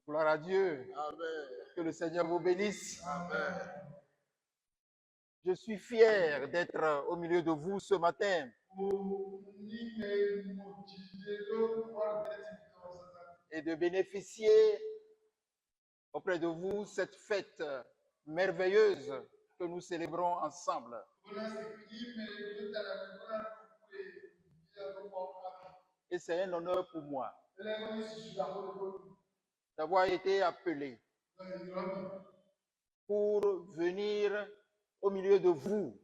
Gloire à Dieu. Amen. Que le Seigneur vous bénisse. Amen. Je suis fier d'être au milieu de vous ce matin et de bénéficier auprès de vous cette fête merveilleuse que nous célébrons ensemble. Et c'est un honneur pour moi d'avoir été appelé pour venir au milieu de vous.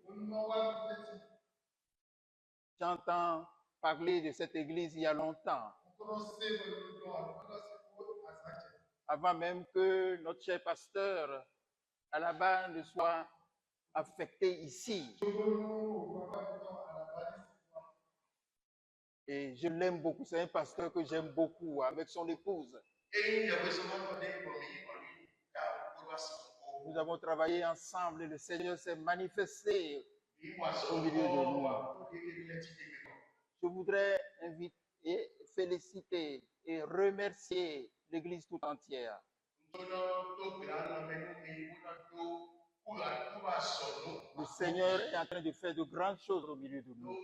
J'entends parler de cette église il y a longtemps, avant même que notre cher pasteur Alaba ne soit affecté ici. Et je l'aime beaucoup, c'est un pasteur que j'aime beaucoup avec son épouse. Nous avons travaillé ensemble et le Seigneur s'est manifesté au milieu de nous. Je voudrais inviter et féliciter et remercier l'Église tout entière. Le Seigneur est en train de faire de grandes choses au milieu de nous.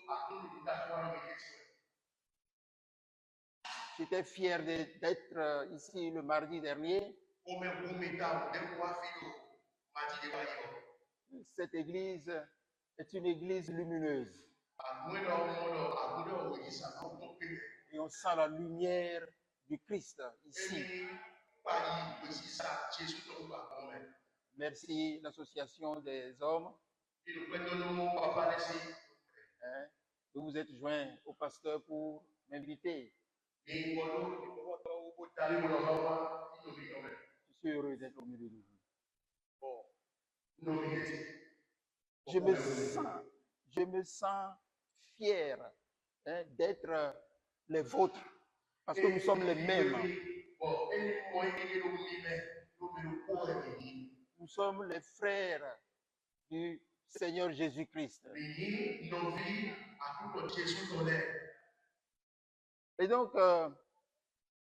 J'étais fier d'être ici le mardi dernier. Cette église est une église lumineuse. Et on sent la lumière du Christ ici. Merci l'association des hommes de vous être joint au pasteur pour m'inviter. Je suis heureux d'être au milieu de vous. Je me sens fier d'être les vôtres parce que nous sommes les mêmes. Nous sommes les frères du Seigneur Jésus-Christ. Et donc,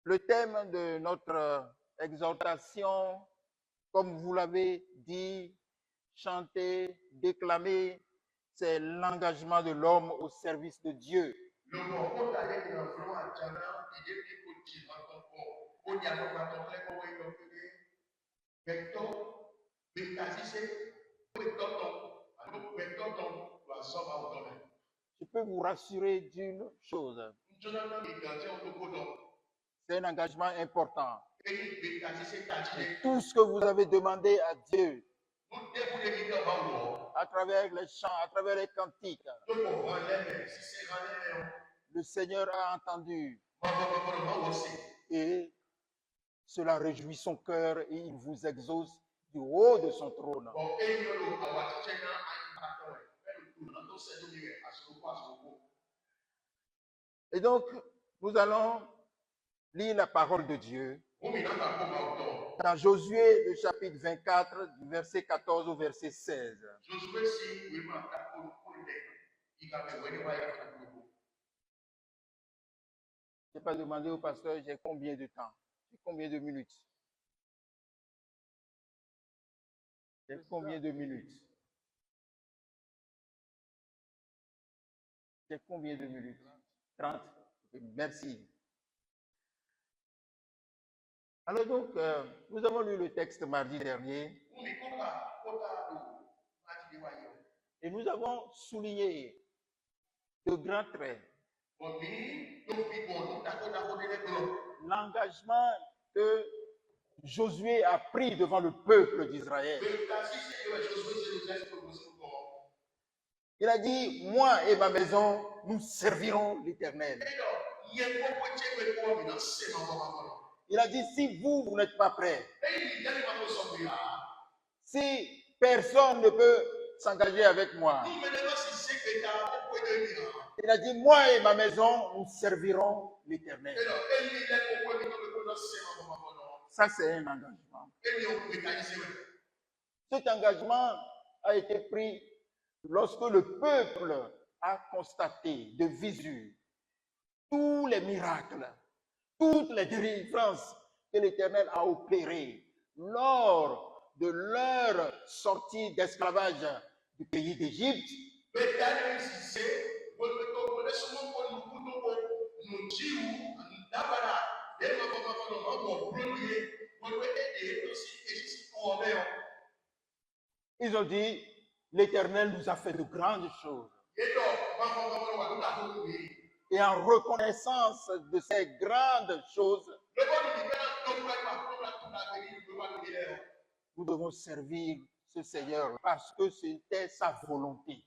le thème de notre exhortation, comme vous l'avez dit, chanté, déclamé, c'est l'engagement de l'homme au service de Dieu. Je peux vous rassurer d'une chose. C'est un engagement important. Et tout ce que vous avez demandé à Dieu, à travers les chants, à travers les cantiques, le Seigneur a entendu. Et cela réjouit son cœur et il vous exauce du haut de son trône. Et donc, nous allons lire la parole de Dieu dans Josué, le chapitre 24, du verset 14 au verset 16. Je n'ai pas demandé au pasteur, j'ai combien de temps? J'ai combien de minutes? J'ai combien de minutes? J'ai combien de minutes? 30. Merci. Alors donc, nous avons lu le texte mardi dernier et nous avons souligné de grands traits l'engagement que Josué a pris devant le peuple d'Israël. Il a dit, moi et ma maison, nous servirons l'Éternel. Il a dit, si vous n'êtes pas prêts, si personne ne peut s'engager avec moi, il a dit, moi et ma maison, nous servirons l'Éternel. Ça, c'est un engagement. Cet engagement a été pris lorsque le peuple a constaté de visu tous les miracles, toutes les délivrances que l'Éternel a opérées lors de leur sortie d'esclavage du pays d'Égypte. Ils ont dit, l'Éternel nous a fait de grandes choses. Et en reconnaissance de ces grandes choses, nous devons servir ce Seigneur parce que c'était sa volonté.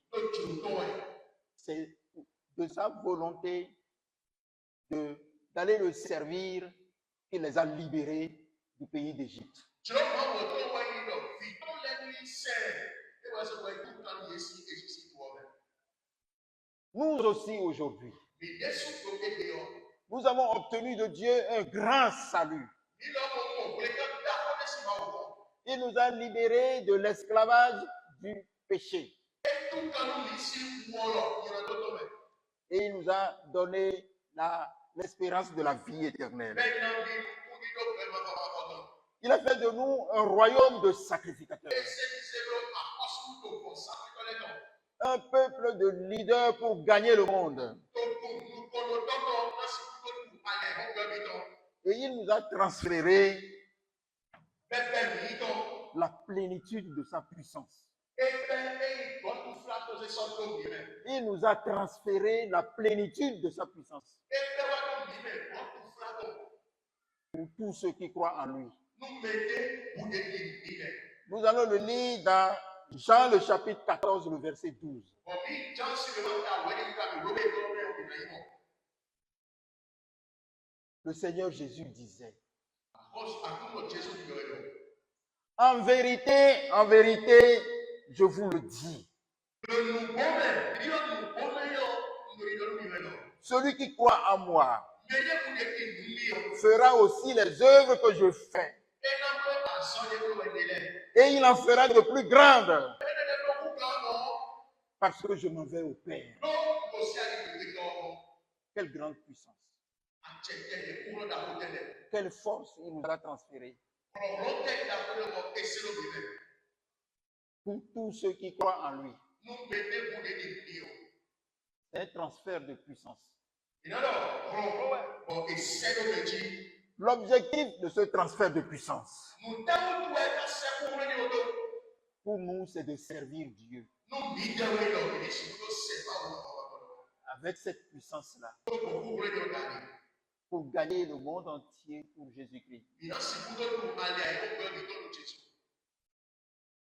C'est de sa volonté d'aller le servir qu'il les a libérés du pays d'Égypte. Nous aussi aujourd'hui, nous avons obtenu de Dieu un grand salut. Il nous a libérés de l'esclavage du péché. Et il nous a donné l'espérance de la vie éternelle. Il a fait de nous un royaume de sacrificateurs. Un peuple de leaders pour gagner le monde. Et il nous a transféré la plénitude de sa puissance. Il nous a transféré la plénitude de sa puissance. Pour tous ceux qui croient en lui. Nous allons le lire dans Jean le chapitre 14, le verset 12. Le Seigneur Jésus disait, en vérité, je vous le dis, celui qui croit en moi fera aussi les œuvres que je fais. Et il en fera de plus grandes. Parce que je m'en vais au Père. Quelle grande puissance. Quelle force il nous a transférée. Pour tous ceux qui croient en lui. C'est un transfert de puissance. L'objectif de ce transfert de puissance, pour nous, c'est de servir Dieu. Avec cette puissance-là, pour gagner le monde entier pour Jésus-Christ.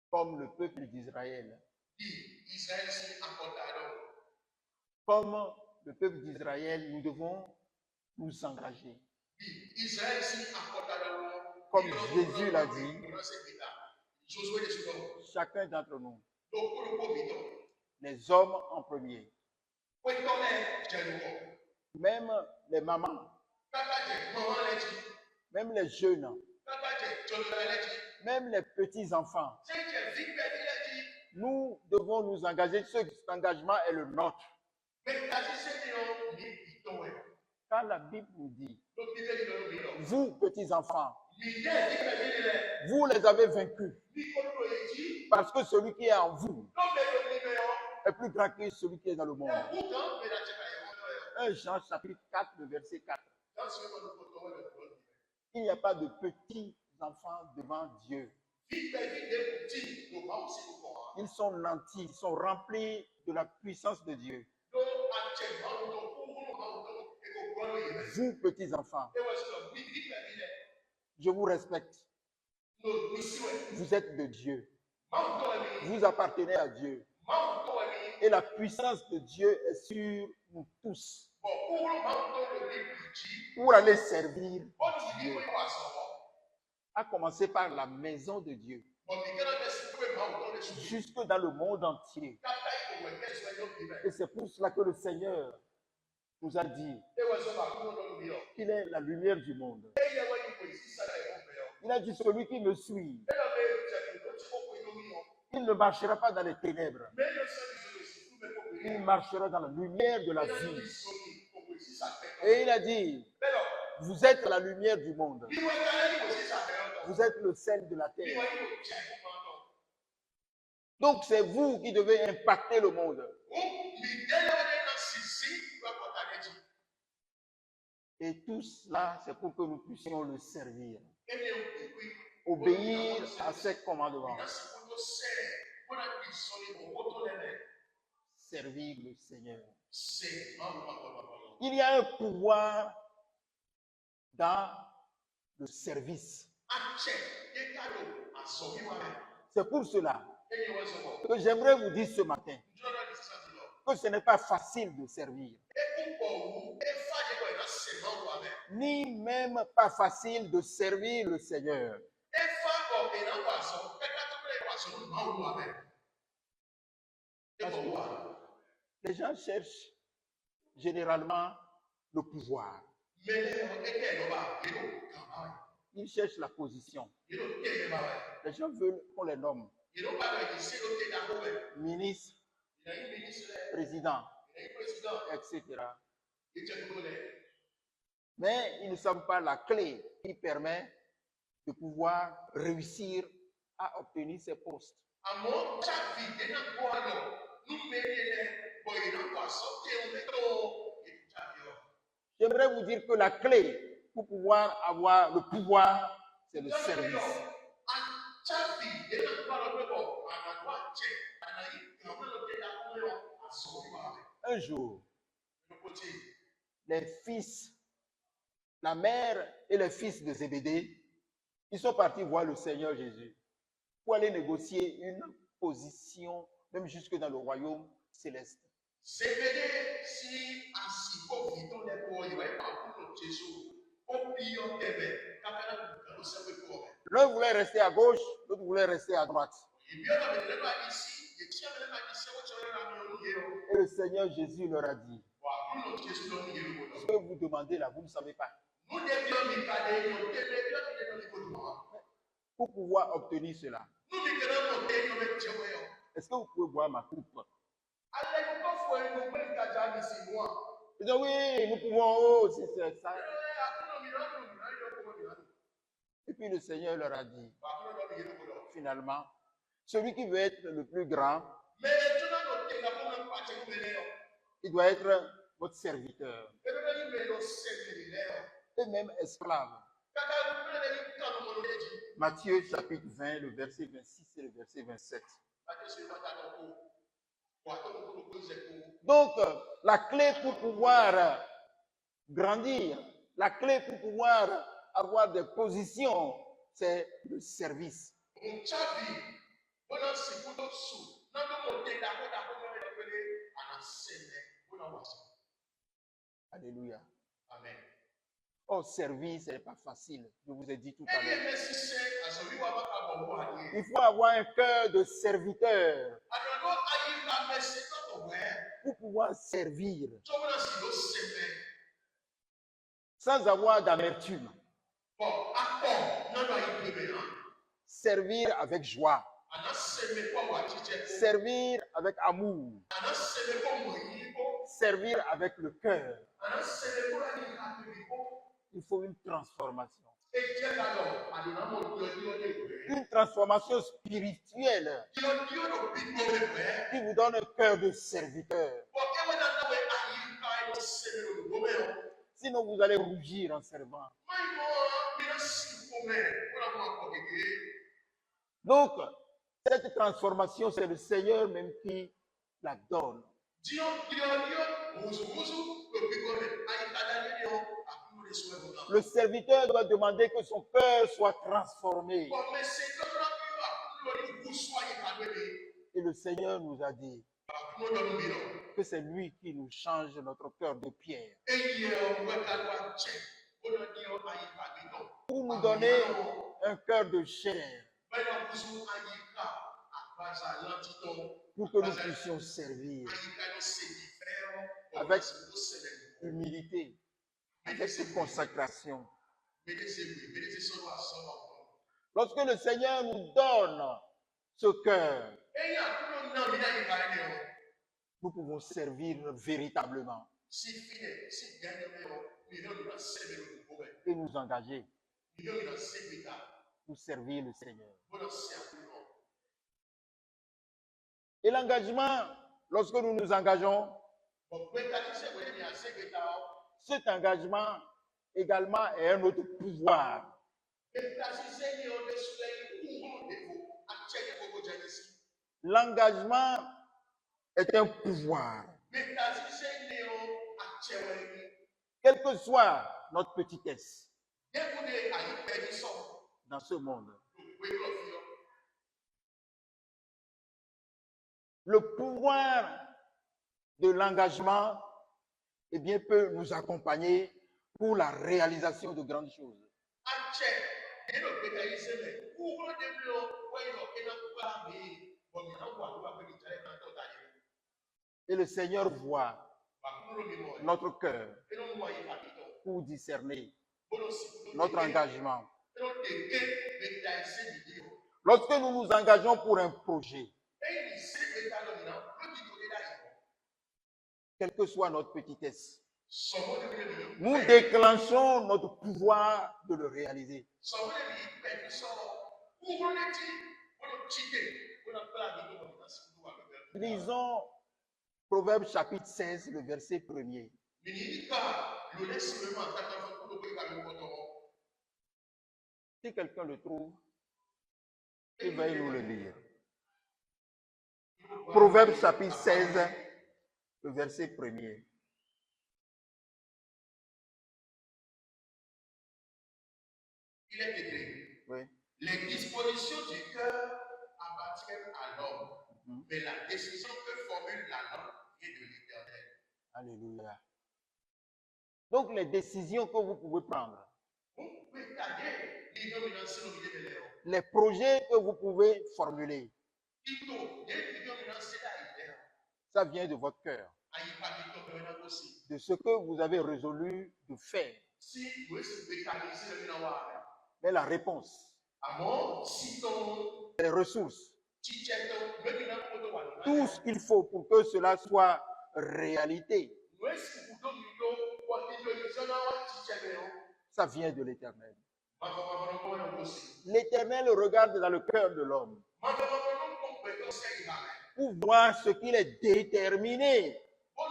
Comme le peuple d'Israël. Comme le peuple d'Israël, nous devons nous engager. Comme Jésus l'a dit, chacun d'entre nous, les hommes en premier, même les mamans, même les jeunes, même les petits-enfants, nous devons nous engager. Cet engagement est le nôtre. Quand la Bible nous dit, vous, petits-enfants, vous les avez vaincus. Parce que celui qui est en vous est plus grand que celui qui est dans le monde. 1 Jean chapitre 4, le verset 4. Il n'y a pas de petits enfants devant Dieu. Ils sont nantis, ils sont remplis de la puissance de Dieu. Vous, petits enfants, je vous respecte. Vous êtes de Dieu. Vous appartenez à Dieu. Et la puissance de Dieu est sur nous tous. Pour aller servir Dieu. À commencer par la maison de Dieu. Jusque dans le monde entier. Et c'est pour cela que le Seigneur nous a dit qu'il est la lumière du monde. Il a dit, celui qui me suit, il ne marchera pas dans les ténèbres. Il marchera dans la lumière de la vie. Et il a dit, vous êtes la lumière du monde. Vous êtes le sel de la terre. Donc c'est vous qui devez impacter le monde. Et tout cela, c'est pour que nous puissions le servir. Obéir à ses commandements. Servir le Seigneur. Il y a un pouvoir dans le service. C'est pour cela que j'aimerais vous dire ce matin que ce n'est pas facile de servir. Ni même pas facile de servir le Seigneur. Les gens cherchent généralement le pouvoir. Ils cherchent la position. Les gens veulent qu'on les nomme. Ministre, président, etc. Mais ils ne savent pas la clé qui permet de pouvoir réussir à obtenir ces postes. J'aimerais vous dire que la clé pour pouvoir avoir le pouvoir, c'est le service. Un jour, les fils, la mère et les fils de Zébédée, ils sont partis voir le Seigneur Jésus pour aller négocier une position, même jusque dans le royaume céleste. L'un voulait rester à gauche, l'autre voulait rester à droite. Et le Seigneur Jésus leur a dit, ce que vous demandez là, vous ne savez pas. Pour pouvoir obtenir cela, est-ce que vous pouvez boire ma coupe? Ils disent oui, nous pouvons, oh, si c'est ça. Et puis le Seigneur leur a dit, finalement, celui qui veut être le plus grand, il doit être votre serviteur. Et même esclave. Matthieu chapitre 20, le verset 26 et le verset 27. Donc, la clé pour pouvoir grandir, la clé pour pouvoir avoir des positions, c'est le service. Alléluia. Amen. Oh, servir, ce n'est pas facile. Je vous ai dit tout à l'heure. Il faut avoir un cœur de serviteur pour pouvoir servir sans avoir d'amertume. Servir avec joie. Servir avec amour. Servir avec le cœur. Il faut une transformation. Une transformation spirituelle qui vous donne un cœur de serviteur. Sinon, vous allez rougir en servant. Donc, cette transformation, c'est le Seigneur même qui la donne. Le serviteur doit demander que son cœur soit transformé. Et le Seigneur nous a dit que c'est lui qui nous change notre cœur de pierre. Pour nous donner un cœur de chair. Pour que nous puissions servir avec humilité, avec consécration. Lorsque le Seigneur nous donne ce cœur, nous pouvons servir véritablement. et nous engager pour servir le Seigneur. Et l'engagement, lorsque nous nous engageons, cet engagement également est un autre pouvoir. L'engagement est un pouvoir. Quelle que soit notre petitesse dans ce monde, le pouvoir de l'engagement eh bien, peut nous accompagner pour la réalisation de grandes choses. Et le Seigneur voit notre cœur pour discerner notre engagement. Lorsque nous nous engageons pour un projet, quelle que soit notre petitesse, nous déclenchons notre pouvoir de le réaliser. Lisons Proverbe chapitre 16, le verset 1er. Si quelqu'un le trouve, il va nous le lire. Proverbe chapitre 16, le verset 1er. Il est écrit. Oui. Les dispositions du cœur appartiennent à l'homme, mais la décision que formule la langue est de l'Éternel. Alléluia. Donc les décisions que vous pouvez prendre, les projets que vous pouvez formuler, ça vient de votre cœur, de ce que vous avez résolu de faire. Mais la réponse, les ressources, tout ce qu'il faut pour que cela soit réalité, ça vient de l'Éternel. L'Éternel regarde dans le cœur de l'homme pour voir ce qu'il est déterminé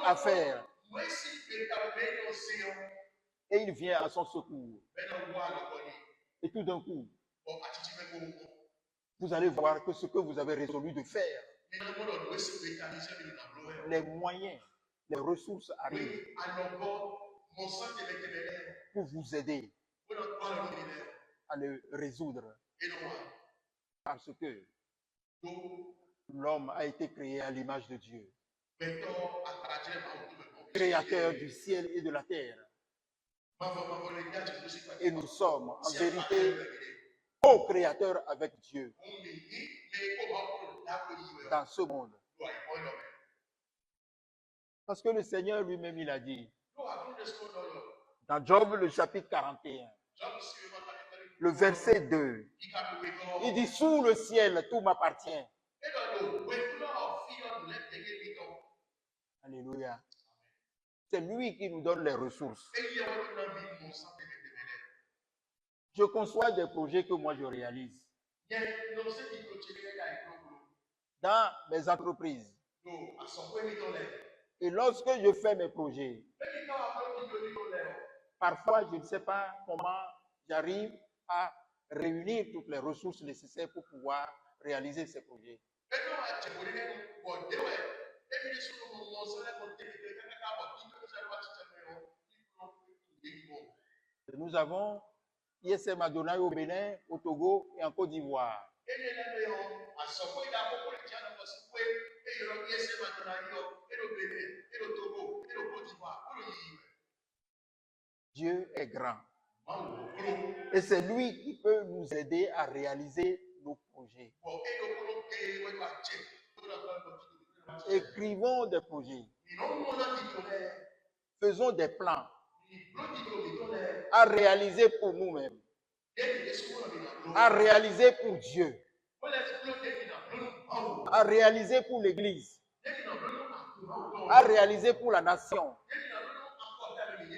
à faire. Et il vient à son secours. Et tout d'un coup, vous allez voir que ce que vous avez résolu de faire, les moyens, les ressources arrivent pour vous aider à le résoudre. Parce que l'homme a été créé à l'image de Dieu, créateur du ciel et de la terre. Et nous sommes en vérité co-créateurs avec Dieu dans ce monde. Parce que le Seigneur lui-même, il a dit, dans Job, le chapitre 41, le verset 2, il dit, sous le ciel, tout m'appartient. Alléluia. C'est lui qui nous donne les ressources. Je conçois des projets que moi je réalise dans mes entreprises. Et lorsque je fais mes projets, parfois je ne sais pas comment j'arrive à réunir toutes les ressources nécessaires pour pouvoir réaliser ces projets. Nous avons ISM Adonai au Bénin, au Togo et en Côte d'Ivoire. Dieu est grand. Et c'est lui qui peut nous aider à réaliser nos projets. Écrivons des projets. Faisons des plans à réaliser pour nous-mêmes, à réaliser pour Dieu, à réaliser pour l'Église, à réaliser pour la nation,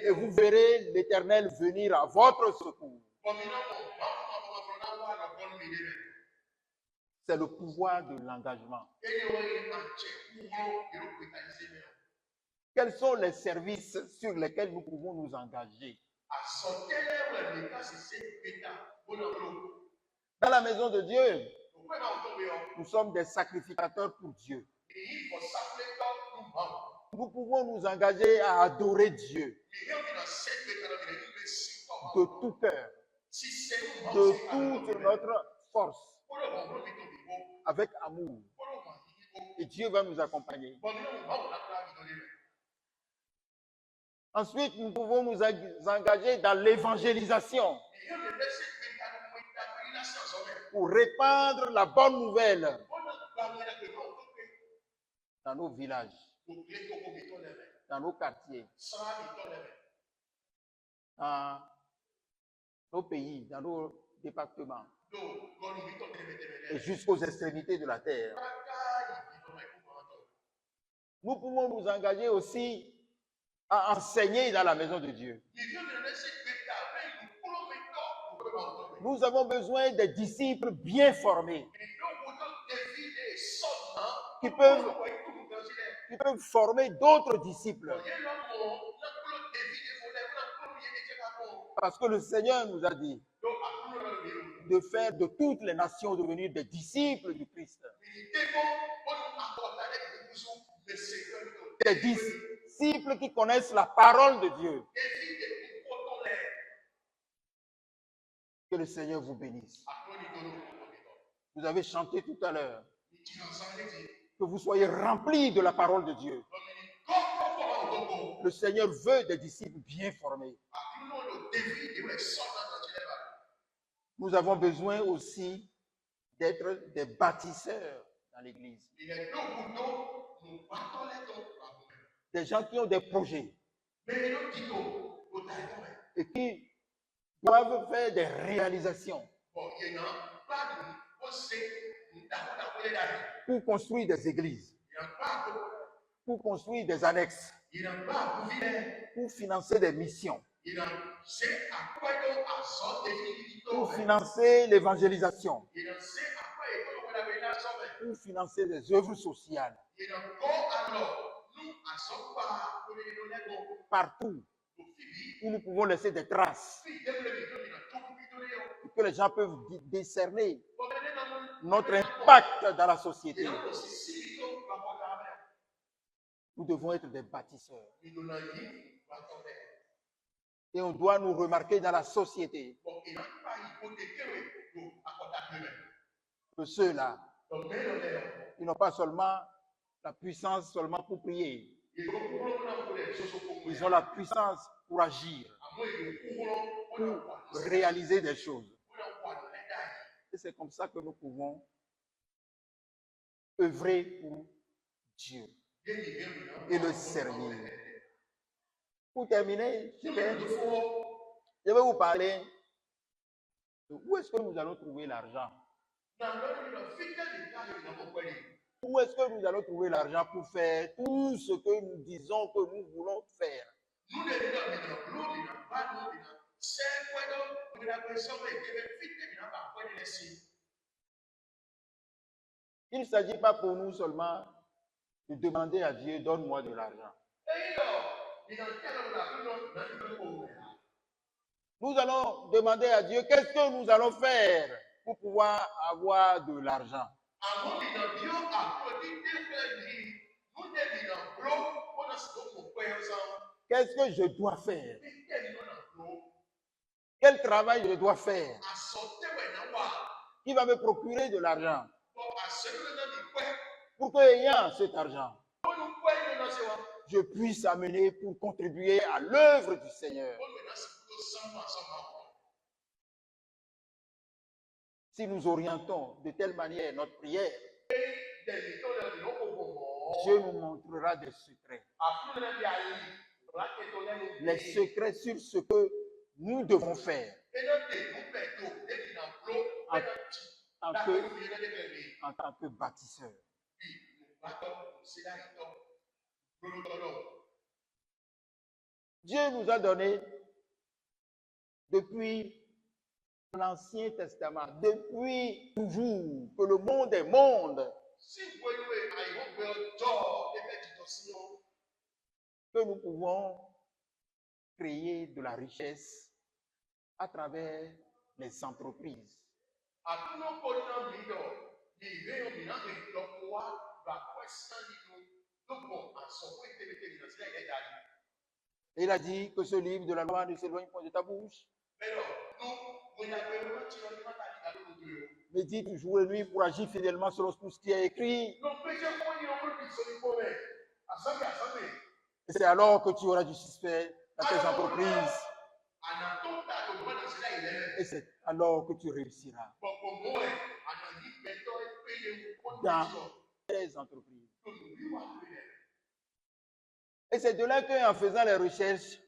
et vous verrez l'Éternel venir à votre secours. C'est le pouvoir de l'engagement. Quels sont les services sur lesquels nous pouvons nous engager? Dans la maison de Dieu, nous sommes des sacrificateurs pour Dieu. Nous pouvons nous engager à adorer Dieu de tout cœur, de toute notre force, avec amour. Et Dieu va nous accompagner. Ensuite, nous pouvons nous engager dans l'évangélisation pour répandre la bonne nouvelle dans nos villages, dans nos quartiers, dans nos pays, dans nos départements et jusqu'aux extrémités de la terre. Nous pouvons nous engager aussi à enseigner dans la maison de Dieu. Nous avons besoin de disciples bien formés qui peuvent former d'autres disciples. Parce que le Seigneur nous a dit de faire de toutes les nations devenir des disciples du Christ. Des disciples qui connaissent la parole de Dieu. Que le Seigneur vous bénisse. Vous avez chanté tout à l'heure. Que vous soyez remplis de la parole de Dieu. Le Seigneur veut des disciples bien formés. Nous avons besoin aussi d'être des bâtisseurs dans l'Église. Des gens qui ont des projets et qui doivent faire des réalisations pour construire des églises, pour construire des annexes, pour financer des missions, pour financer l'évangélisation, pour financer des œuvres sociales. Partout où nous pouvons laisser des traces, que les gens peuvent discerner notre impact dans la société. Nous devons être des bâtisseurs. Et on doit nous remarquer dans la société que ceux-là, ils n'ont pas seulement la puissance seulement pour prier. Ils ont la puissance pour agir, pour réaliser des choses. Et c'est comme ça que nous pouvons œuvrer pour Dieu et le servir. Pour terminer, je vais vous parler de où est-ce que nous allons trouver l'argent. Où est-ce que nous allons trouver l'argent pour faire tout ce que nous disons que nous voulons faire? Il ne s'agit pas pour nous seulement de demander à Dieu, donne-moi de l'argent. Nous allons demander à Dieu, qu'est-ce que nous allons faire pour pouvoir avoir de l'argent? Qu'est-ce que je dois faire? Quel travail je dois faire qui va me procurer de l'argent pour qu'ayant cet argent, je puisse amener pour contribuer à l'œuvre du Seigneur. Si nous orientons de telle manière notre prière, Dieu nous montrera des secrets. Les secrets sur ce que nous devons faire en tant que bâtisseurs. Dieu nous a donné depuis l'Ancien Testament, depuis toujours, que le monde est monde, que nous pouvons créer de la richesse à travers les entreprises. Et il a dit que ce livre de la loi ne s'éloigne point de ta bouche. Médite toujours et nuit pour agir fidèlement selon tout ce qui est écrit. Et c'est alors que tu auras du succès dans tes entreprises. Et c'est alors que tu réussiras dans tes entreprises. Et c'est de là qu'en faisant les recherches,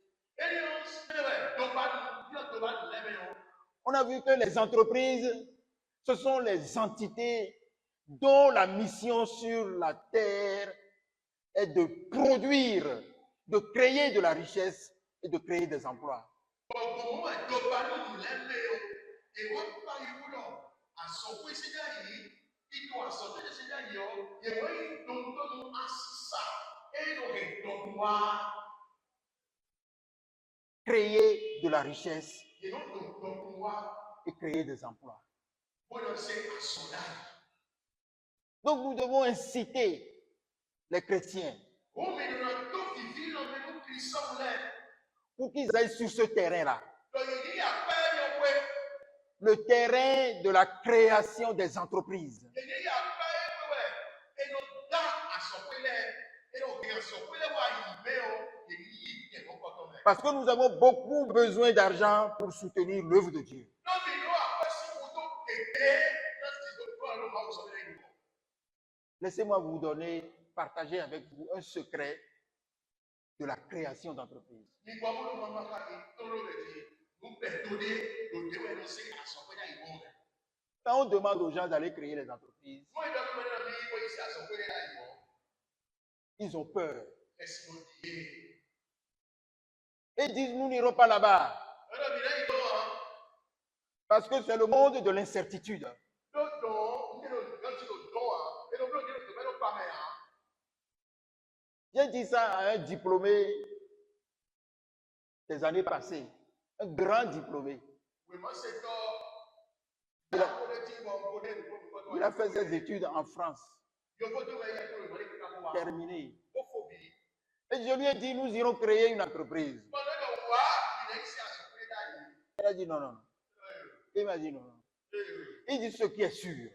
on a vu que les entreprises, ce sont les entités dont la mission sur la terre est de produire, de créer de la richesse et de créer des emplois. Créer de la richesse et créer des emplois. Donc nous devons inciter les chrétiens pour qu'ils aillent sur ce terrain-là. Le terrain de la création des entreprises. Parce que nous avons beaucoup besoin d'argent pour soutenir l'œuvre de Dieu. Laissez-moi vous donner, partager avec vous un secret de la création d'entreprises. Quand on demande aux gens d'aller créer les entreprises, ils ont peur. Et ils disent, nous n'irons pas là-bas. Parce que c'est le monde de l'incertitude. J'ai dit ça à un diplômé des années passées, un grand diplômé. Il a fait ses études en France. Terminé. Et je lui ai dit, nous irons créer une entreprise. Il a dit non, non, non. Il m'a dit non, non. Il dit ce qui est sûr.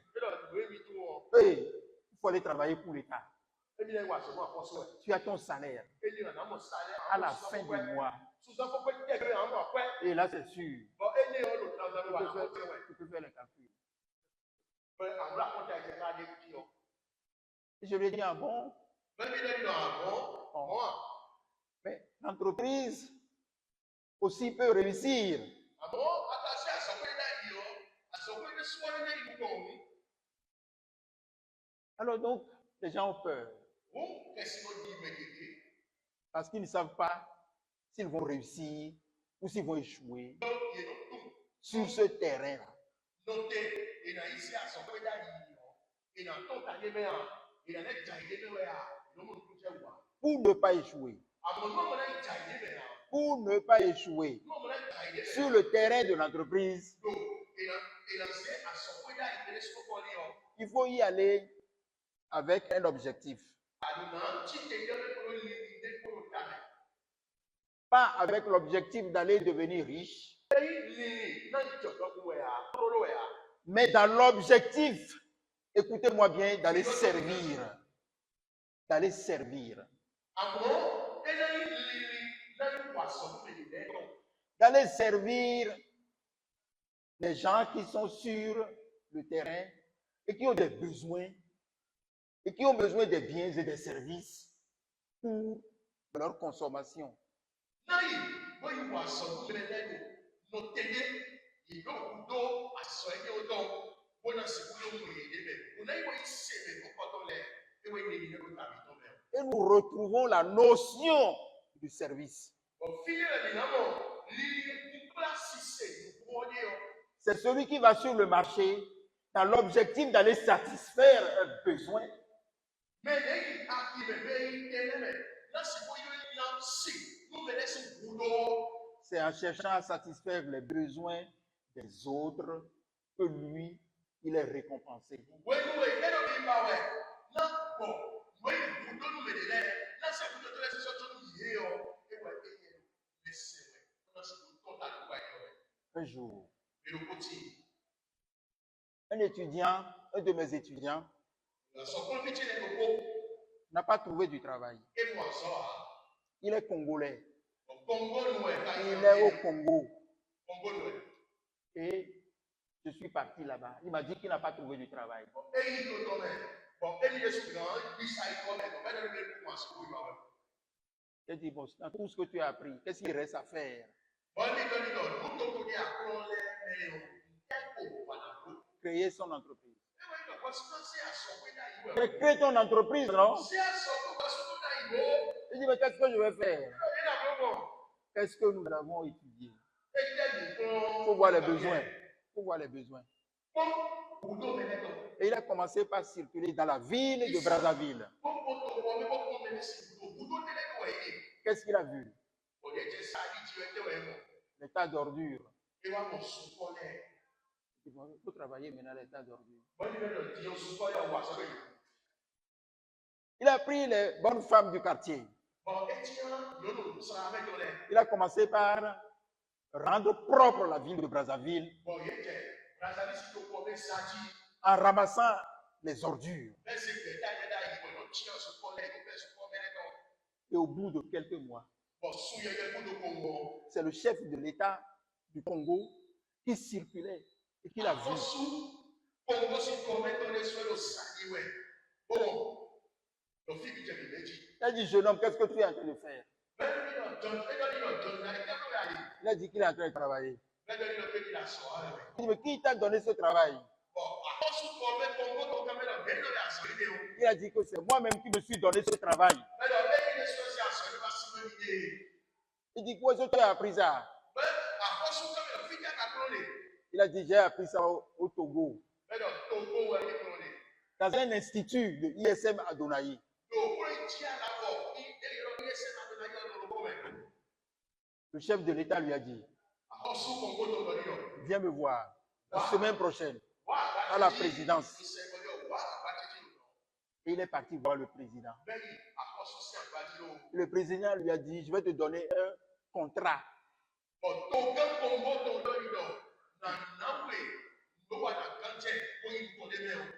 Il faut aller travailler pour l'État. Tu as ton salaire à la fin du mois. Et là, c'est sûr. Tu peux faire les calculs. Et je lui ai dit, ah bon? Mais l'entreprise aussi peut réussir. Alors donc, les gens ont peur. Parce qu'ils ne savent pas s'ils vont réussir ou s'ils vont échouer sur ce terrain-là. Pour ne pas échouer. Pour ne pas échouer sur le terrain de l'entreprise, il faut y aller avec un objectif. Pas avec l'objectif d'aller devenir riche, mais dans l'objectif, écoutez-moi bien, d'aller servir. D'aller servir. D'aller servir les gens qui sont sur le terrain et qui ont des besoins et qui ont besoin des biens et des services pour leur consommation. Et nous retrouvons la notion du service. C'est celui qui va sur le marché dans l'objectif d'aller satisfaire un besoin. C'est en cherchant à satisfaire les besoins des autres que lui, il est récompensé. Un jour, un étudiant, un de mes étudiants, n'a pas trouvé du travail. Il est congolais. Il est au Congo. Et je suis parti là-bas. Il m'a dit qu'il n'a pas trouvé du travail. J'ai dit, bon, dans tout ce que tu as appris, qu'est-ce qu'il reste à faire? Créer son entreprise. Mais crée ton entreprise, non? Je dis, mais qu'est-ce que je vais faire? Qu'est-ce que nous avons étudié? Il faut voir les besoins. Il faut voir les besoins. Et il a commencé par circuler dans la ville de Brazzaville. Qu'est-ce qu'il a vu? Les tas d'ordures. Il faut travailler maintenant les tas d'ordures. Il a pris les bonnes femmes du quartier. Il a commencé par rendre propre la ville de Brazzaville en ramassant les ordures. Et au bout de quelques mois, c'est le chef de l'État du Congo qui circulait et qui l'a vu. Il a dit, jeune homme, qu'est-ce que tu es en train de faire? Il a dit qu'il est en train de travailler. Il dit, mais qui t'a donné ce travail? Il a dit que c'est moi-même qui me suis donné ce travail. Il dit, où est-ce que tu as appris ça? Il a dit, j'ai appris ça au Togo. Dans un institut de ISM Adonaï. Le chef de l'État lui a dit, viens me voir la semaine prochaine à la présidence. Et il est parti voir le président. Le président lui a dit, je vais te donner un contrat.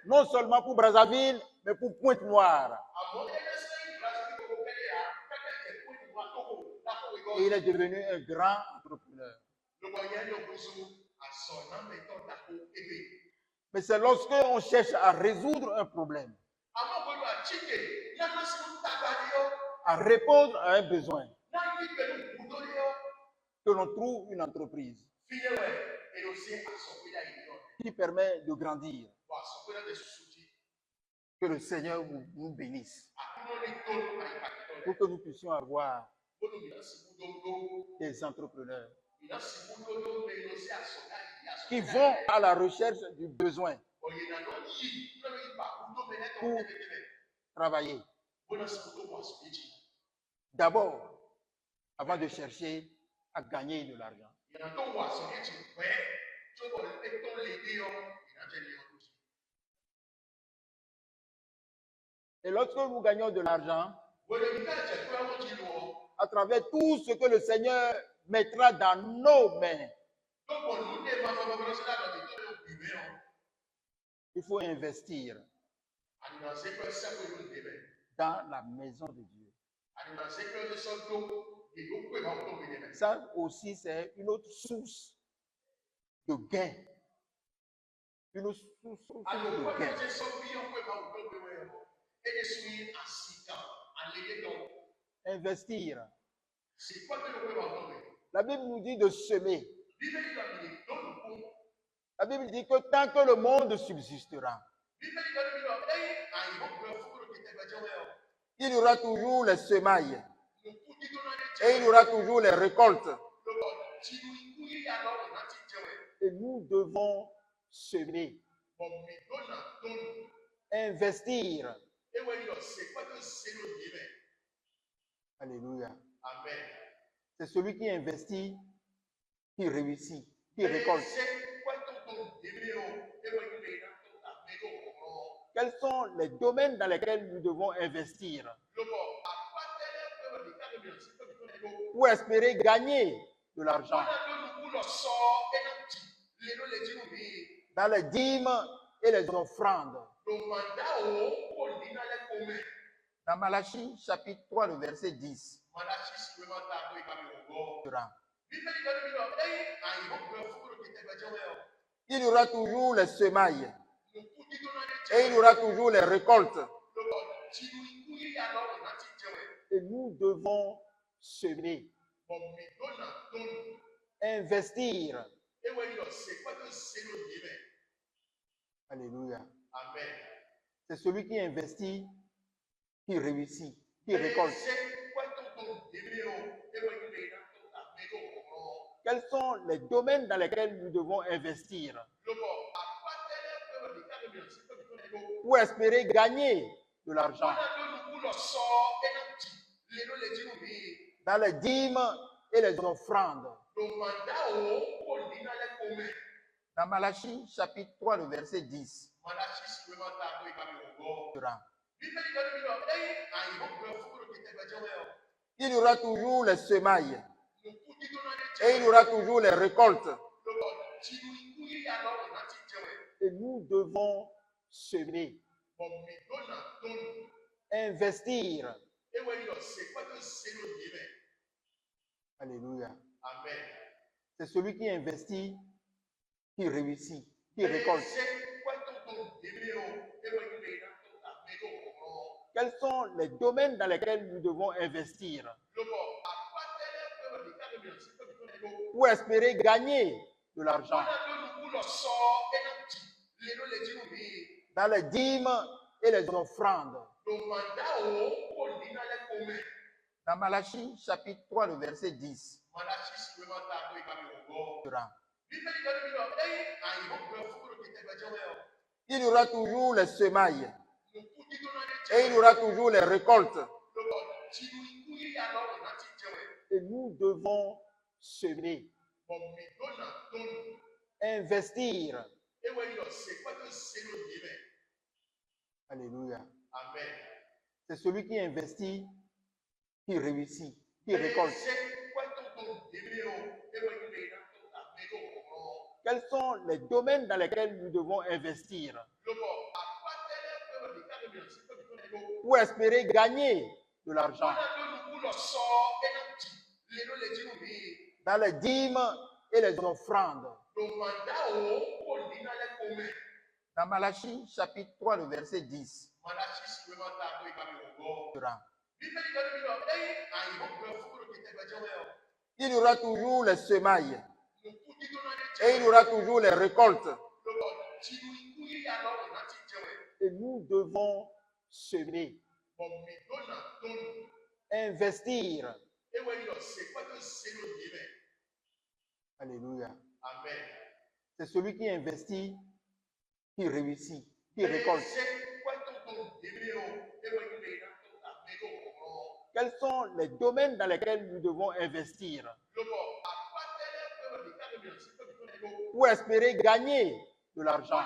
Non seulement pour Brazzaville, mais pour Pointe-Noire. Et il est devenu un grand entrepreneur. Mais c'est lorsque on cherche à résoudre un problème, à répondre à un besoin, que l'on trouve une entreprise qui permet de grandir. Que le Seigneur nous bénisse. Pour que nous puissions avoir des entrepreneurs qui vont à la recherche du besoin pour travailler. D'abord, avant de chercher à gagner de l'argent. Et lorsque nous gagnons de l'argent, à travers tout ce que le Seigneur mettra dans nos mains, il faut investir dans la maison de Dieu. Ça aussi, c'est une autre source de gain. Une autre source de gain. Investir. La Bible nous dit de semer. La Bible dit que tant que le monde subsistera, il y aura toujours les semailles. et il y aura toujours les récoltes. Lọ́wọ́ tí kúrú yà lọ́rùn láti jẹun. Et nous devons semer, Bọ̀mí lọ́nà tó nù. investir. Ewé yọ̀ ṣe pẹ́tù ṣe lóye rẹ̀. Alléluia. Amen. C'est celui qui investit qui réussit, qui récolte. Quels sont les domaines dans lesquels nous devons investir pour espérer gagner de l'argent? Dans les dîmes et les offrandes. Dans Malachie, chapitre 3, le verset 10. Il y aura toujours les semailles et il y aura toujours les récoltes. Et nous devons semer, investir. Alléluia. Amen. C'est celui qui investit qui réussit, qui récolte. Quels sont les domaines dans lesquels nous devons investir pour espérer gagner de l'argent? Dans les dîmes et les offrandes. Dans Malachie, chapitre 3, le verset 10. Il y aura toujours les semailles et il y aura toujours les récoltes. Et nous devons semer, investir. Alléluia. Amen. C'est celui qui investit qui réussit, qui récolte. Quels sont les domaines dans lesquels nous devons investir pour espérer gagner de l'argent? Dans les dîmes et les offrandes. Dans Malachie, chapitre 3, le verset 10. Il y aura toujours les semailles et il y aura toujours les récoltes. Et nous devons semer, investir. Alléluia. Amen. C'est celui qui investit qui réussit, qui récolte. Quels sont les domaines dans lesquels nous devons investir pour espérer gagner de l'argent? Dans les dîmes et les offrandes. Dans Malachie, chapitre 3, le verset 10. Il y aura toujours les semailles et il y aura toujours les récoltes. Et nous devons semer, investir. Alléluia. Amen. C'est celui qui investit qui réussit, qui récolte. Quels sont les domaines dans lesquels nous devons investir pour espérer gagner de l'argent?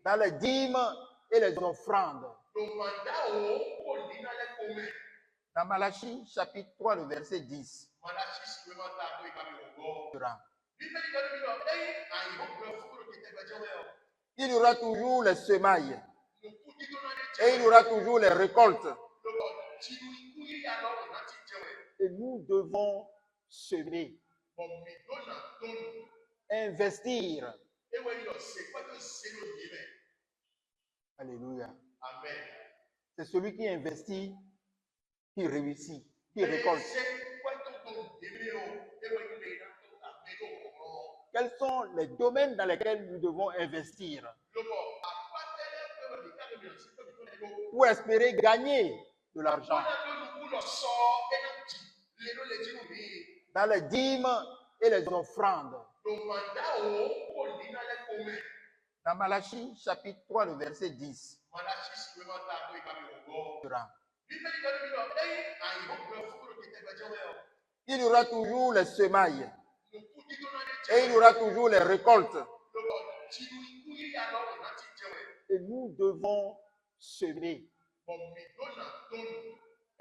Dans les dîmes et les offrandes. Dans Malachie, chapitre 3, le verset 10. Il y aura toujours les semailles et il y aura toujours les récoltes. Et nous devons semer, investir. Alléluia. Amen. C'est celui qui investit qui réussit, qui récolte. Quels sont les domaines dans lesquels nous devons investir pour espérer gagner de l'argent. Dans les dîmes et les offrandes. Dans Malachie, chapitre 3, le verset 10. Il y aura toujours les semailles. Et il y aura toujours les récoltes. Et nous devons semer,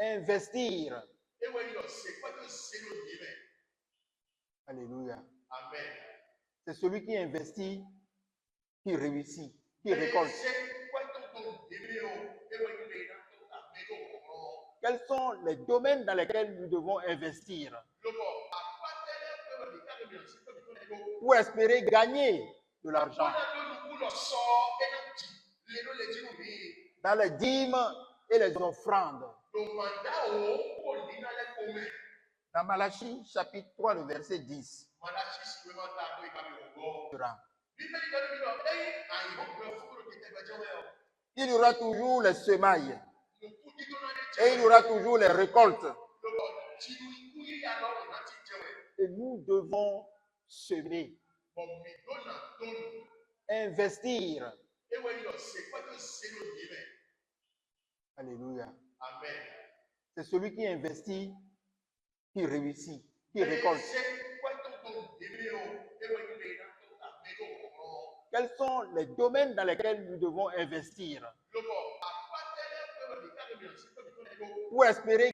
investir. Alléluia. Amen. C'est celui qui investit, qui réussit, qui récolte. Quels sont les domaines dans lesquels nous devons investir pour espérer gagner de l'argent? Dans les dîmes et les offrandes. Dans Malachie, chapitre 3, le verset 10. Il y aura toujours les semailles. Et il y aura toujours les récoltes. Et nous devons semer, investir. Alléluia. Amen. C'est celui qui investit, qui réussit, qui récolte. Quels sont les domaines dans lesquels nous devons investir pour espérer